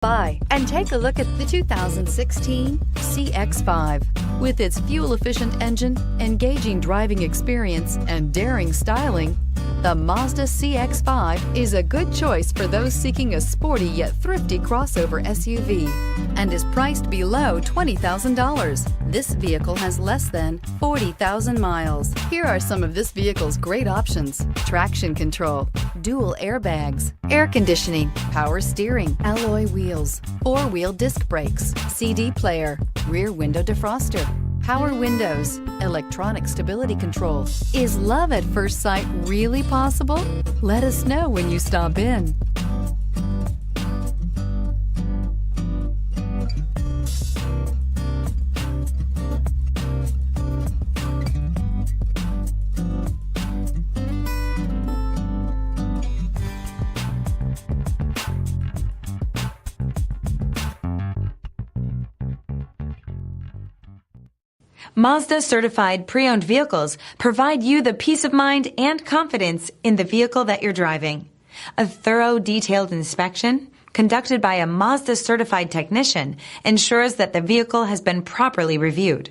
by and take a look at the 2016 CX-5. With its fuel-efficient engine, engaging driving experience, and daring styling, the Mazda CX-5 is a good choice for those seeking a sporty yet thrifty crossover SUV and is priced below $20,000. This vehicle has less than 40,000 miles. Here are some of this vehicle's great options: traction control, dual airbags, air conditioning, power steering, alloy wheels, four-wheel disc brakes, CD player, rear window defroster, power windows, electronic stability control. Is love at first sight really possible? Let us know when you stop in. Mazda certified pre-owned vehicles provide you the peace of mind and confidence in the vehicle that you're driving. A thorough, detailed inspection conducted by a Mazda certified technician ensures that the vehicle has been properly reviewed.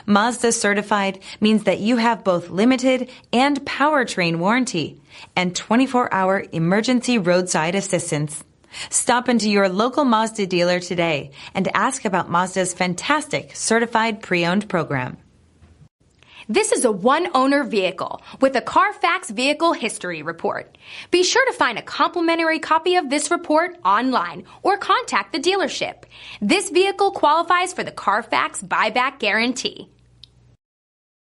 Mazda certified means that you have both limited and powertrain warranty and 24-hour emergency roadside assistance. Stop into your local Mazda dealer today and ask about Mazda's fantastic certified pre-owned program. This is a one-owner vehicle with a CARFAX Vehicle History Report. Be sure to find a complimentary copy of this report online or contact the dealership. This vehicle qualifies for the CARFAX Buyback Guarantee.